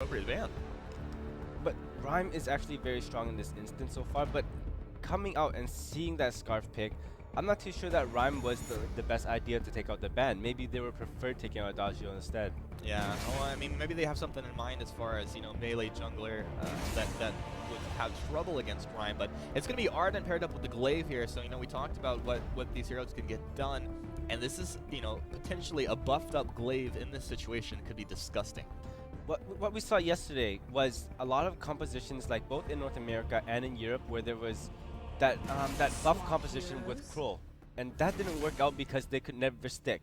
Appropriate ban. But Rhyme is actually very strong in this instance so far, but coming out and seeing that Scarf pick, I'm not too sure that Rhyme was the best idea to take out the ban. Maybe they would prefer taking out Adagio instead. Yeah, well, I mean, maybe they have something in mind as far as, melee jungler that would have trouble against Rhyme, but it's going to be Arden paired up with the Glaive here, so, we talked about what these heroes can get done, and this is, potentially a buffed up Glaive in this situation could be disgusting. What we saw yesterday was a lot of compositions, like both in North America and in Europe, where there was that buff composition with Kroll, and that didn't work out because they could never stick.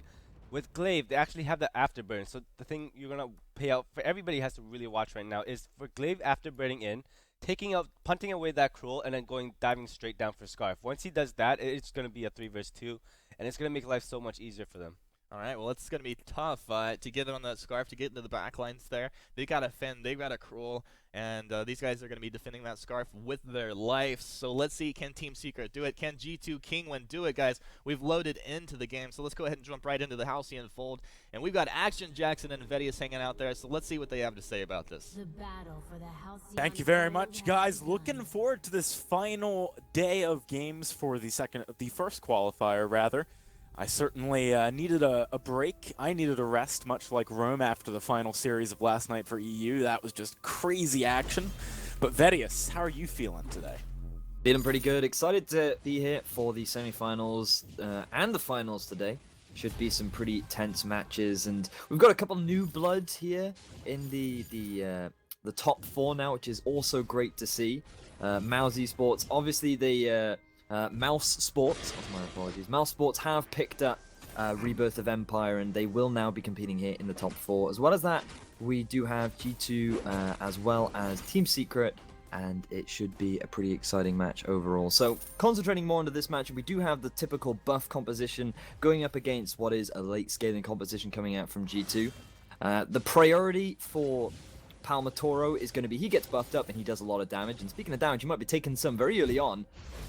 With Glaive, they actually have the afterburn, so the thing you're gonna pay out for, everybody has to really watch right now, is for Glaive afterburning in, taking out, punting away that Kroll, and then diving straight down for Scarf. Once he does that, it's gonna be a 3 versus 2, and it's gonna make life so much easier for them. All right, well, it's going to be tough to get on that Scarf, to get into the backlines there. They got a Finn, they've got a Cruel, and these guys are going to be defending that Scarf with their life. So let's see, can Team Secret do it? Can G2 Kinguin do it, guys? We've loaded into the game, so let's go ahead and jump right into the Halcyon Fold. And we've got Action Jackson and Vedius hanging out there, so let's see what they have to say about this. The battle for the Halcyon Thank you very Fold much, has guys. begun. Looking forward to this final day of games for the first qualifier, rather. I certainly needed a break. I needed a rest, much like Rome after the final series of last night for EU. That was just crazy action. But Vedius, how are you feeling today? Feeling pretty good. Excited to be here for the semifinals and the finals today. Should be some pretty tense matches, and we've got a couple new bloods here in the top four now, which is also great to see. Mousy Sports, obviously the Mouse Sports, my apologies. Mouse Sports have picked up Rebirth of Empire, and they will now be competing here in the top four. As well as that, we do have G2 as well as Team Secret, and it should be a pretty exciting match overall. So, concentrating more into this match, we do have the typical buff composition going up against what is a late scaling composition coming out from G2. The priority for Palmatoro is going to be he gets buffed up and he does a lot of damage. And speaking of damage, he might be taking some very early on.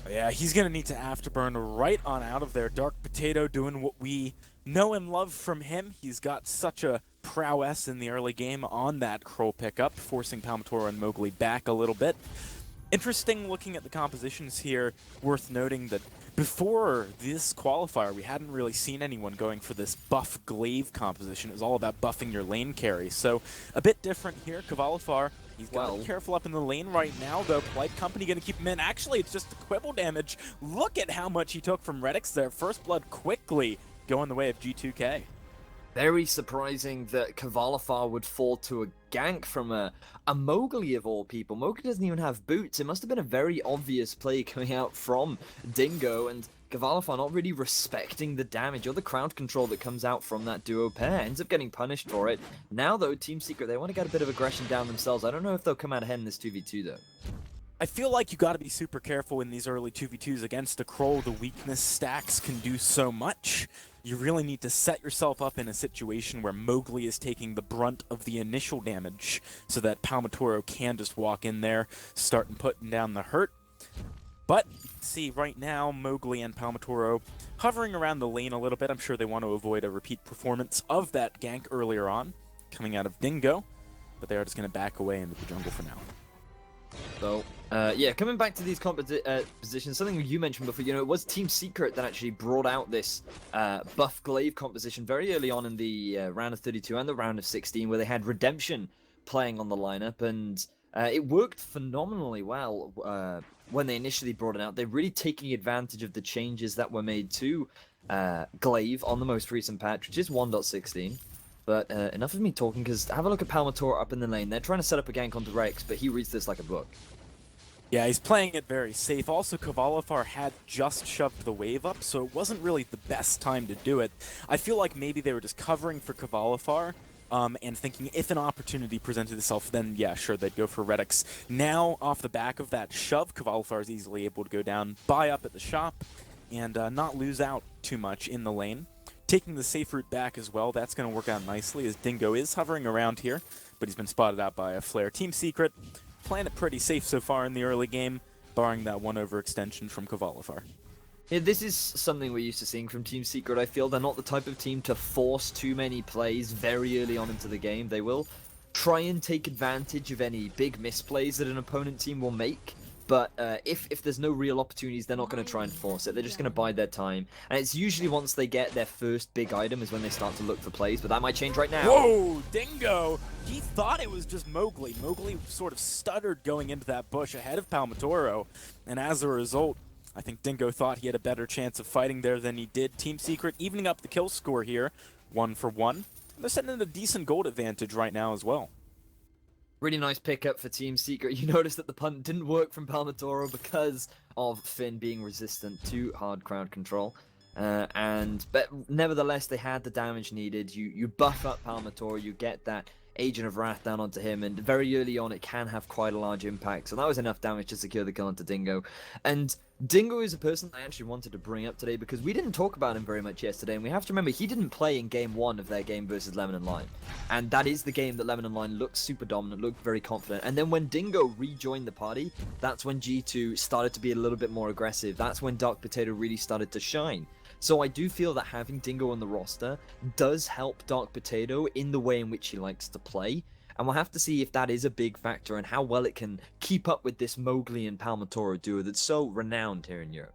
Yeah, he's going to need to afterburn right on out of there. Dark Potato doing what we know and love from him. He's got such a prowess in the early game on that Kroll pickup, forcing Palmatoro and Mowgli back a little bit. Interesting looking at the compositions here. Worth noting that before this qualifier, we hadn't really seen anyone going for this buff Glaive composition. It was all about buffing your lane carry. So a bit different here. Qualifier, he's got to be careful up in the lane right now, though. Polite Company going to keep him in. Actually, it's just the Quibble damage. Look at how much he took from Redix there. First Blood quickly going the way of G2K. Very surprising that Qualifier would fall to a gank from a Mowgli of all people. Mowgli doesn't even have boots. It must have been a very obvious play coming out from Dingo, and Qualifier not really respecting the damage or the crowd control that comes out from that duo pair. Ends up getting punished for it. Now, though, Team Secret, they want to get a bit of aggression down themselves. I don't know if they'll come out ahead in this 2v2, though. I feel like you got to be super careful in these early 2v2s against a Kroll. The weakness stacks can do so much. You really need to set yourself up in a situation where Mowgli is taking the brunt of the initial damage so that Palmatoro can just walk in there, start and putting down the hurt. But, you can see right now, Mowgli and Palmatoro hovering around the lane a little bit. I'm sure they want to avoid a repeat performance of that gank earlier on, coming out of Dingo. But they are just going to back away into the jungle for now. So, yeah, coming back to these positions, something you mentioned before, it was Team Secret that actually brought out this buff Glaive composition very early on in the round of 32 and the round of 16, where they had Redemption playing on the lineup, and it worked phenomenally well when they initially brought it out. They're really taking advantage of the changes that were made to Glaive on the most recent patch, which is 1.16. But enough of me talking, because have a look at Palmatoro up in the lane. They're trying to set up a gank onto Rex, but he reads this like a book. Yeah, he's playing it very safe. Also, Qualifier had just shoved the wave up, so it wasn't really the best time to do it. I feel like maybe they were just covering for Qualifier and thinking if an opportunity presented itself, then yeah, sure, they'd go for Redix. Now, off the back of that shove, Qualifier is easily able to go down, buy up at the shop, and not lose out too much in the lane. Taking the safe route back as well, that's going to work out nicely as Dingo is hovering around here, but he's been spotted out by a Flare. Team Secret playing it pretty safe so far in the early game, barring that one overextension from Qualifier. Yeah, this is something we're used to seeing from Team Secret. I feel they're not the type of team to force too many plays very early on into the game. They will try and take advantage of any big misplays that an opponent team will make. But if there's no real opportunities, they're not going to try and force it. They're just going to bide their time. And it's usually once they get their first big item is when they start to look for plays. But that might change right now. Whoa, Dingo! He thought it was just Mowgli. Mowgli sort of stuttered going into that bush ahead of Palmatoro. And as a result, I think Dingo thought he had a better chance of fighting there than he did. Team Secret evening up the kill score here, 1 for 1. They're setting in a decent gold advantage right now as well. Really nice pickup for Team Secret. You notice that the punt didn't work from Palmatoro because of Finn being resistant to hard crowd control. But nevertheless, they had the damage needed. You buff up Palmatoro, you get that Agent of Wrath down onto him, and very early on it can have quite a large impact. So that was enough damage to secure the kill onto Dingo. And Dingo is a person I actually wanted to bring up today because we didn't talk about him very much yesterday, and we have to remember he didn't play in game 1 of their game versus Lemon and Lime. And that is the game that Lemon and Lime looked super dominant, looked very confident. And then when Dingo rejoined the party, that's when G2 started to be a little bit more aggressive. That's when Dark Potato really started to shine. So I do feel that having Dingo on the roster does help Dark Potato in the way in which he likes to play. And we'll have to see if that is a big factor and how well it can keep up with this Mowgli and Palmatoro duo that's so renowned here in Europe.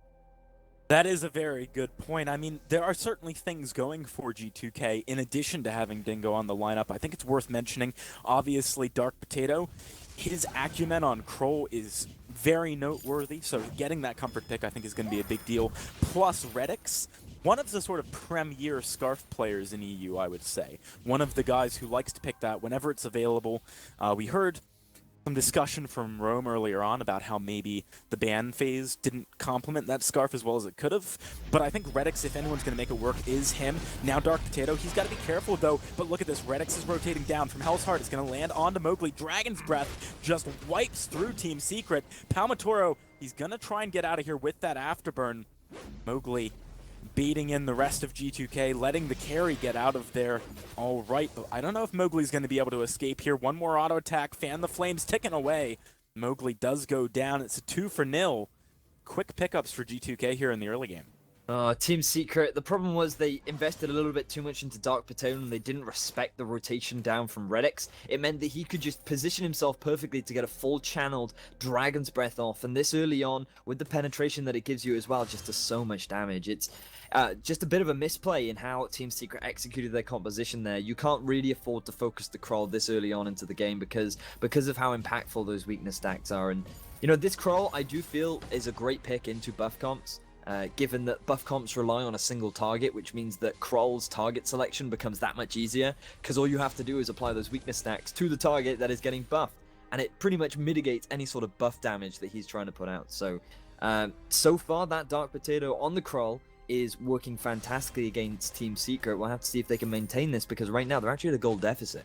That is a very good point. I mean, there are certainly things going for G2K in addition to having Dingo on the lineup. I think it's worth mentioning, obviously, Dark Potato. His acumen on Kroll is very noteworthy, so getting that comfort pick I think is going to be a big deal. Plus Redix, one of the sort of premier Scarf players in EU, I would say. One of the guys who likes to pick that whenever it's available. We heard some discussion from Rome earlier on about how maybe the ban phase didn't complement that Scarf as well as it could have. But I think Redix, if anyone's going to make it work, is him. Now Dark Potato, he's got to be careful though. But look at this, Redix is rotating down from Hell's Heart. It's going to land onto Mowgli. Dragon's Breath just wipes through Team Secret. Palmatoro, he's going to try and get out of here with that Afterburn. Mowgli beating in the rest of G2K, letting the carry get out of there. All right, but I don't know if Mowgli's going to be able to escape here. One more auto attack, fan the flames ticking away. Mowgli does go down. It's a 2-0. Quick pickups for G2K here in the early game. Team Secret, the problem was they invested a little bit too much into Dark Potato and they didn't respect the rotation down from Redix. It meant that he could just position himself perfectly to get a full channeled Dragon's Breath off, and this early on, with the penetration that it gives you as well, just does so much damage. It's just a bit of a misplay in how Team Secret executed their composition there. You can't really afford to focus the Kroll this early on into the game because of how impactful those weakness stacks are. And, you know, this Kroll, I do feel, is a great pick into buff comps. Given that buff comps rely on a single target, which means that Kroll's target selection becomes that much easier, because all you have to do is apply those weakness stacks to the target that is getting buffed, and it pretty much mitigates any sort of buff damage that he's trying to put out. So, so far that Dark Potato on the Kroll is working fantastically against Team Secret. We'll have to see if they can maintain this, because right now they're actually at a goal deficit.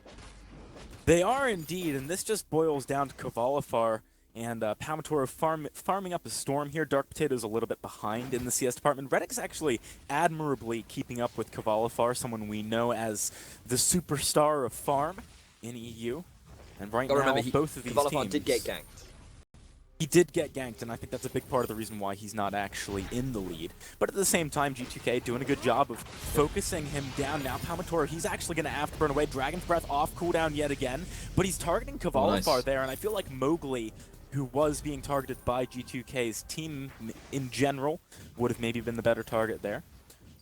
They are indeed, and this just boils down to Qualifier and Palmatoro farming up a storm here. Dark Potato's a little bit behind in the CS department. Redix actually admirably keeping up with Qualifier, someone we know as the superstar of farm in EU. And right now, remember, both of these Qualifier teams... did get ganked. He did get ganked, and I think that's a big part of the reason why he's not actually in the lead. But at the same time, G2K doing a good job of focusing him down. Now Palmatoro, he's actually going to Afterburn away. Dragon's Breath off cooldown yet again, but he's targeting Qualifier there, and I feel like Mowgli, who was being targeted by G2K's team in general, would have maybe been the better target there.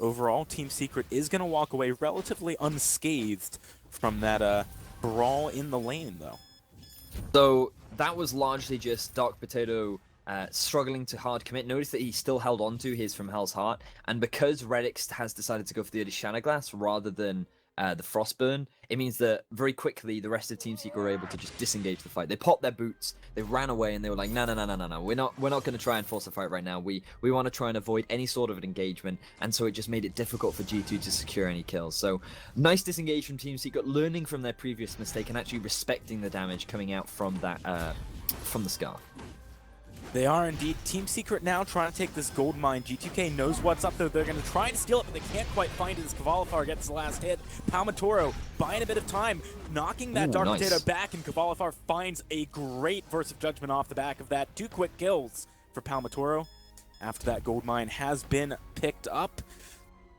Overall, Team Secret is going to walk away relatively unscathed from that brawl in the lane, though. So that was largely just Dark Potato struggling to hard commit. Notice that he still held on to his from Hell's Heart, and because Redix has decided to go for the Shadow Glass rather than the Frostburn, it means that very quickly the rest of Team Secret were able to just disengage the fight. They popped their boots, they ran away, and they were like, no, we're not going to try and force a fight right now. We want to try and avoid any sort of an engagement, and so it just made it difficult for G2 to secure any kills. So nice disengage from Team Secret, learning from their previous mistake and actually respecting the damage coming out from that from the Scarf. They are indeed. Team Secret now trying to take this gold mine. G2K knows what's up, though. They're going to try and steal it, but they can't quite find it as Qualifier gets the last hit. Palmatoro buying a bit of time, knocking that Dark Potato back, and Qualifier finds a great Verse of Judgment off the back of that. 2 quick kills for Palmatoro after that gold mine has been picked up.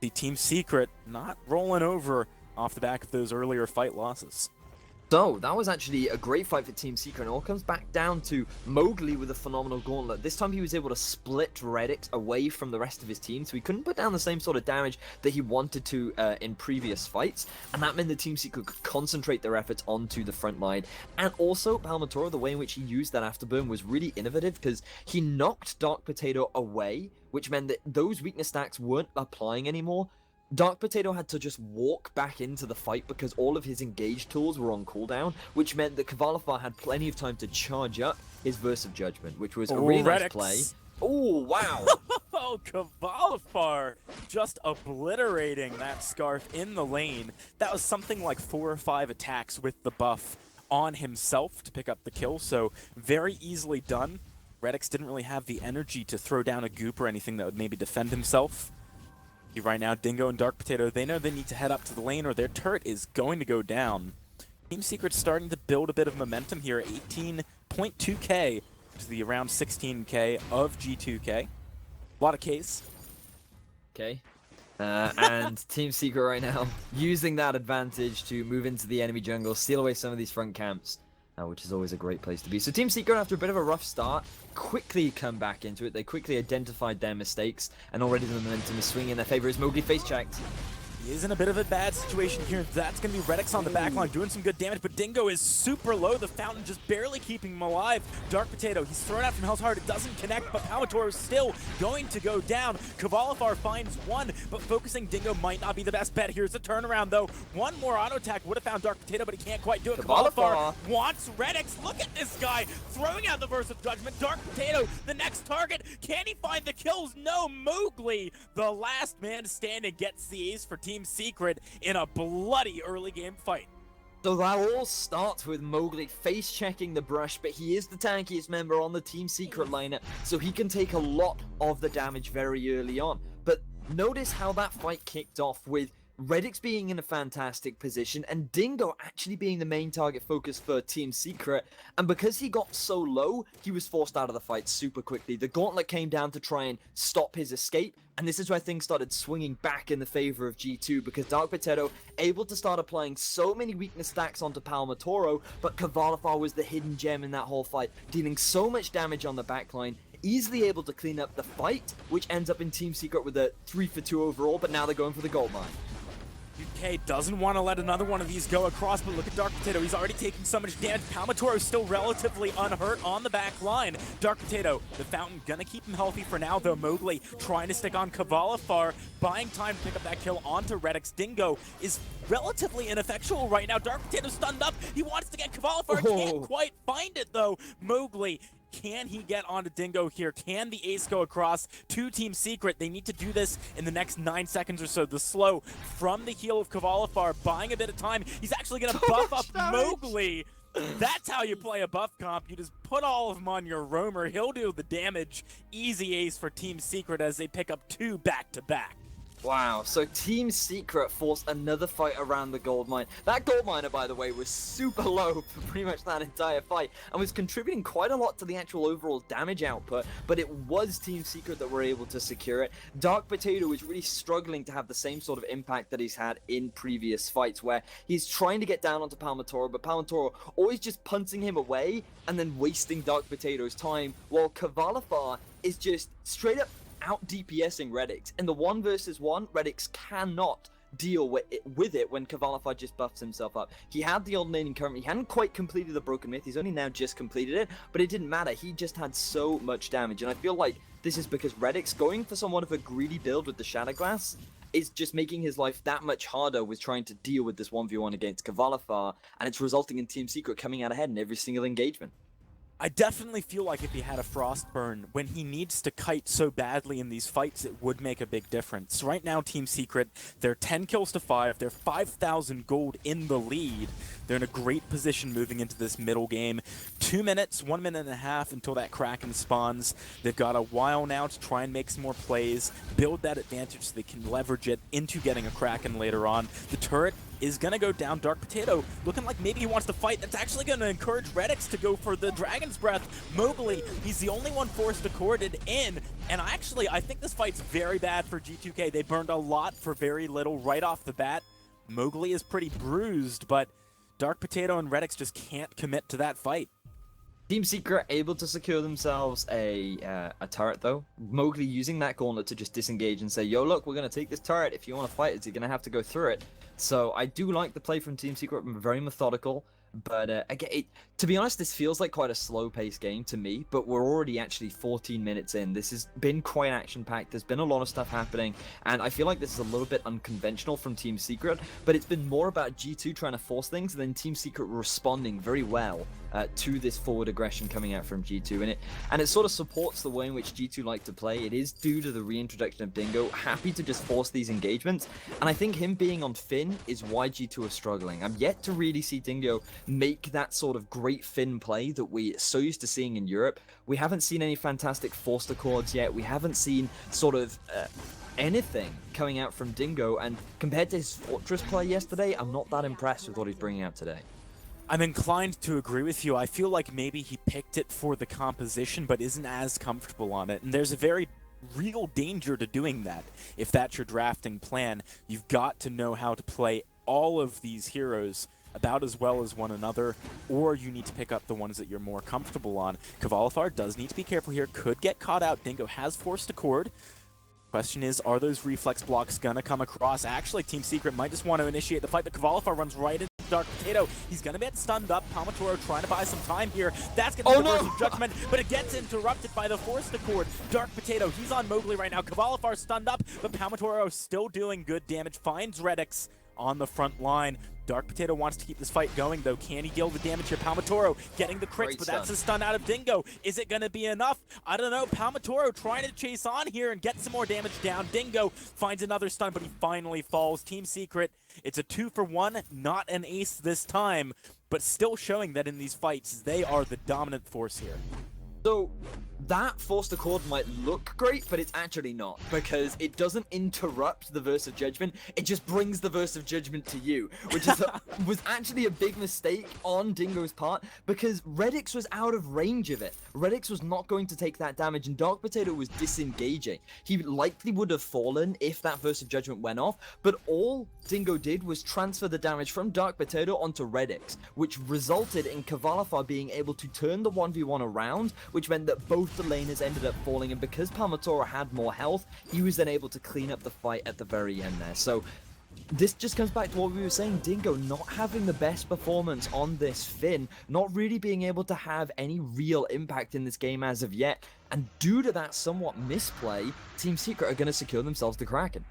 The Team Secret not rolling over off the back of those earlier fight losses. So, that was actually a great fight for Team Secret, and it all comes back down to Mowgli with a phenomenal gauntlet. This time he was able to split Reddix away from the rest of his team, so he couldn't put down the same sort of damage that he wanted to in previous fights, and that meant the Team Secret could concentrate their efforts onto the front line. And also, Palmatoro, the way in which he used that afterburn was really innovative, because he knocked Dark Potato away, which meant that those weakness stacks weren't applying anymore. Dark Potato had to just walk back into the fight because all of his engaged tools were on cooldown, which meant that Qualifier had plenty of time to charge up his Verse of Judgment, which was a really nice play. Oh, wow! Oh, Qualifier just obliterating that Scarf in the lane. That was something like 4 or 5 attacks with the buff on himself to pick up the kill, so very easily done. Reddix didn't really have the energy to throw down a goop or anything that would maybe defend himself. Right now, Dingo and Dark Potato, they know they need to head up to the lane or their turret is going to go down. Team Secret's starting to build a bit of momentum here. 18.2k to the around 16k of G2k. A lot of Ks. Okay. And Team Secret right now using that advantage to move into the enemy jungle, steal away some of these front camps. Which is always a great place to be. So Team Secret, after a bit of a rough start, quickly come back into it. They quickly identified their mistakes, and already the momentum is swinging in their favor as Mowgli face-checked. He is in a bit of a bad situation here. That's going to be Reddix on the backline doing some good damage, but Dingo is super low. The Fountain just barely keeping him alive. Dark Potato, he's thrown out from Hell's Heart. It doesn't connect, but Palmatoro is still going to go down. Qualifier finds one, but focusing Dingo might not be the best bet. Here's the turnaround, though. One more auto attack would have found Dark Potato, but he can't quite do it. Qualifier wants Reddix. Look at this guy throwing out the Verse of Judgment. Dark Potato, the next target. Can he find the kills? No. Mowgli, the last man standing, gets the ace for Team Secret in a bloody early game fight. So that all starts with Mowgli face-checking the brush, but he is the tankiest member on the Team Secret lineup, so he can take a lot of the damage very early on. But notice how that fight kicked off with Reddix being in a fantastic position and Dingo actually being the main target focus for Team Secret, and because he got so low, he was forced out of the fight super quickly. The gauntlet came down to try and stop his escape, and this is where things started swinging back in the favor of G2, because Dark Potato able to start applying so many weakness stacks onto Palmatoro, but Qualifier was the hidden gem in that whole fight, dealing so much damage on the backline, easily able to clean up the fight, which ends up in Team Secret with a 3-for-2 overall, but now they're going for the gold mine. UK doesn't want to let another one of these go across, but look at Dark Potato. He's already taking so much damage. Palmatoro is still relatively unhurt on the back line. Dark Potato, the Fountain, gonna keep him healthy for now, though. Mowgli trying to stick on Qualifier, buying time to pick up that kill onto Reddix. Dingo is relatively ineffectual right now. Dark Potato stunned up. He wants to get Qualifier, can't quite find it, though. Mowgli, can he get onto Dingo here? Can the ace go across to Team Secret? They need to do this in the next 9 seconds or so. The slow from the heel of Qualifier, buying a bit of time. He's actually going to buff up Mowgli. That's how you play a buff comp. You just put all of them on your roamer. He'll do the damage. Easy ace for Team Secret as they pick up 2 back-to-back. Wow, so Team Secret forced another fight around the gold mine. That gold miner, by the way, was super low for pretty much that entire fight and was contributing quite a lot to the actual overall damage output, but it was Team Secret that were able to secure it. Dark Potato is really struggling to have the same sort of impact that he's had in previous fights, where he's trying to get down onto Palmatoro, but Palmatoro always just punting him away and then wasting Dark Potato's time, while Qualifier is just straight up out DPSing Reddix. In the 1 versus 1, Reddix cannot deal with it when Qualifier just buffs himself up. He had the alternating current, he hadn't quite completed the Broken Myth, he's only now just completed it, but it didn't matter, he just had so much damage, and I feel like this is because Reddix going for somewhat of a greedy build with the Shadow Glass is just making his life that much harder with trying to deal with this 1v1 against Qualifier, and it's resulting in Team Secret coming out ahead in every single engagement. I definitely feel like if he had a Frostburn, when he needs to kite so badly in these fights, it would make a big difference. Right now, Team Secret, they're 10 kills to 5, they're 5,000 gold in the lead. They're in a great position moving into this middle game. 2 minutes, 1 minute and a half until that Kraken spawns. They've got a while now to try and make some more plays, build that advantage so they can leverage it into getting a Kraken later on. The turret is going to go down. Dark Potato looking like maybe he wants to fight. That's actually going to encourage Reddix to go for the Dragon's Breath. Mowgli, he's the only one forced to cord it in. And I think this fight's very bad for G2K. They burned a lot for very little right off the bat. Mowgli is pretty bruised, but Dark Potato and Redix just can't commit to that fight. Team Secret able to secure themselves a turret though. Mowgli using that gauntlet to just disengage and say, yo, look, we're going to take this turret. If you want to fight it, you're going to have to go through it. So I do like the play from Team Secret, very methodical. But again, to be honest, this feels like quite a slow-paced game to me, but we're already actually 14 minutes in. This has been quite action-packed. There's been a lot of stuff happening, and I feel like this is a little bit unconventional from Team Secret, but it's been more about G2 trying to force things, and then Team Secret responding very well to this forward aggression coming out from G2, and it sort of supports the way in which G2 like to play. It is due to the reintroduction of Dingo, happy to just force these engagements, and I think him being on Finn is why G2 are struggling. I'm yet to really see Dingo make that sort of great Finn play that we're so used to seeing in Europe. We haven't seen any fantastic forced accords yet. We haven't seen sort of anything coming out from Dingo, and compared to his Fortress play yesterday, I'm not that impressed with what he's bringing out today. I'm inclined to agree with you. I feel like maybe he picked it for the composition, but isn't as comfortable on it. And there's a very real danger to doing that. If that's your drafting plan, you've got to know how to play all of these heroes about as well as one another, or you need to pick up the ones that you're more comfortable on. Qualifier does need to be careful here. Could get caught out. Dingo has forced accord. Question is, are those reflex blocks gonna come across? Actually, Team Secret might just want to initiate the fight, but Qualifier runs right into Dark Potato. He's gonna get stunned up. Palmatoro trying to buy some time here. That's gonna be the burst of judgment, but it gets interrupted by the forced accord. Dark Potato, he's on Mowgli right now. Qualifier stunned up, but Palmatoro still doing good damage. Finds Redix on the front line. Dark Potato wants to keep this fight going, though. Can he deal the damage here? Palmatoro getting the crits, but that's a stun out of Dingo. Is it going to be enough? I don't know. Palmatoro trying to chase on here and get some more damage down. Dingo finds another stun, but he finally falls. Team Secret, it's a 2-for-1, not an ace this time, but still showing that in these fights, they are the dominant force here. So that forced accord might look great, but it's actually not, because it doesn't interrupt the verse of judgment. It just brings the verse of judgment to you, which is was actually a big mistake on Dingo's part, because Redix was out of range of it. Redix was not going to take that damage, and Dark Potato was disengaging. He likely would have fallen if that verse of judgment went off, but all Dingo did was transfer the damage from Dark Potato onto Redix, which resulted in Qualifier being able to turn the 1v1 around, which meant that both the laners ended up falling, and because Palmatoro had more health, he was then able to clean up the fight at the very end there. So this just comes back to what we were saying, Dingo not having the best performance on this Finn, not really being able to have any real impact in this game as of yet, and due to that somewhat misplay, Team Secret are going to secure themselves the Kraken.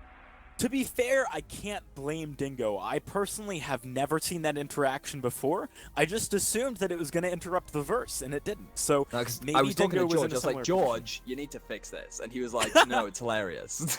To be fair, I can't blame Dingo. I personally have never seen that interaction before. I just assumed that it was going to interrupt the verse, and it didn't. So maybe I was talking Dingo to George. was I was like, George, you need to fix this. And he was like, no, it's hilarious.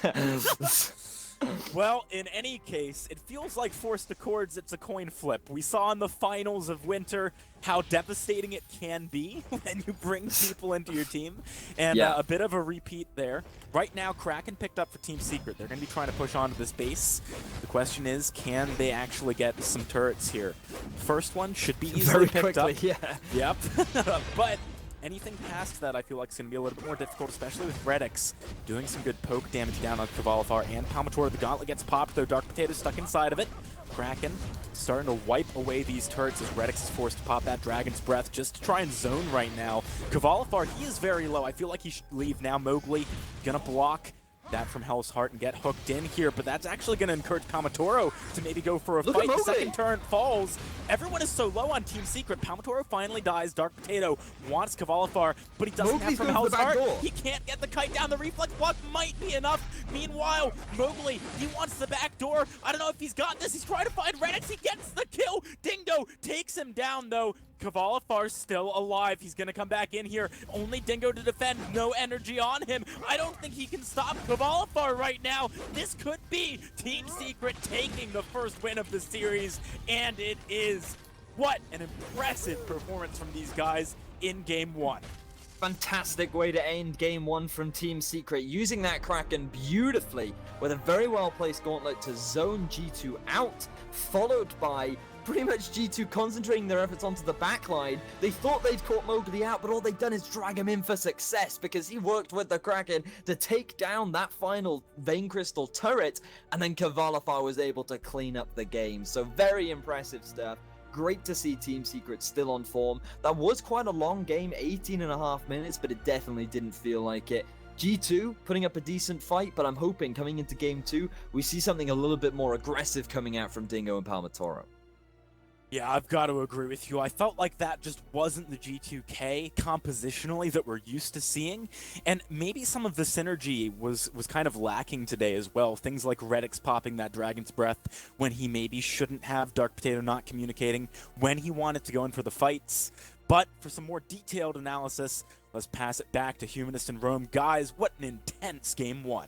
Well, in any case, it feels like forced accords, it's a coin flip. We saw in the finals of Winter how devastating it can be when you bring people into your team, and a bit of a repeat there. Right now, Kraken picked up for Team Secret. They're going to be trying to push onto this base. The question is, can they actually get some turrets here? First one should be easily picked up. Yep. But anything past that, I feel like, is going to be a little bit more difficult, especially with Redix doing some good poke damage down on Qualifier and Palmatoro. The gauntlet gets popped, though. Dark Potato stuck inside of it. Kraken starting to wipe away these turrets as Redix is forced to pop that Dragon's Breath just to try and zone right now. Qualifier, he is very low. I feel like he should leave now. Mowgli gonna block that from Hell's Heart and get hooked in here, but that's actually going to encourage Palmatoro to maybe go for a fight. The second turret falls. Everyone is so low on Team Secret. Palmatoro finally dies. Dark Potato wants Qualifier, but he doesn't have from Hell's Heart. He can't get the kite down. The reflex block might be enough. Meanwhile, Mowgli, he wants the back door. I don't know if he's got this. He's trying to find Redix. He gets the kill. Dingo takes him down, though. Qualifier still alive. He's going to come back in here. Only Dingo to defend. No energy on him. I don't think he can stop Qualifier right now. This could be Team Secret taking the first win of the series, and it is. What an impressive performance from these guys in Game 1. Fantastic way to end Game 1 from Team Secret, using that Kraken beautifully with a very well-placed gauntlet to zone G2 out, followed by pretty much G2 concentrating their efforts onto the backline. They thought they'd caught Mowgli out, but all they've done is drag him in for success because he worked with the Kraken to take down that final Vein Crystal turret, and then Qualifier was able to clean up the game. So very impressive stuff. great to see Team Secret still on form. That was quite a long game, 18.5 minutes, but it definitely didn't feel like it. G2 putting up a decent fight, but I'm hoping coming into game 2, we see something a little bit more aggressive coming out from Dingo and Palmatoro. Yeah, I've got to agree with you. I felt like that just wasn't the G2K compositionally that we're used to seeing, and maybe some of the synergy was kind of lacking today as well. Things like Redix popping that Dragon's Breath when he maybe shouldn't have, Dark Potato not communicating when he wanted to go in for the fights. But for some more detailed analysis, let's pass it back to Humanist and Rome. Guys, what an intense game 1.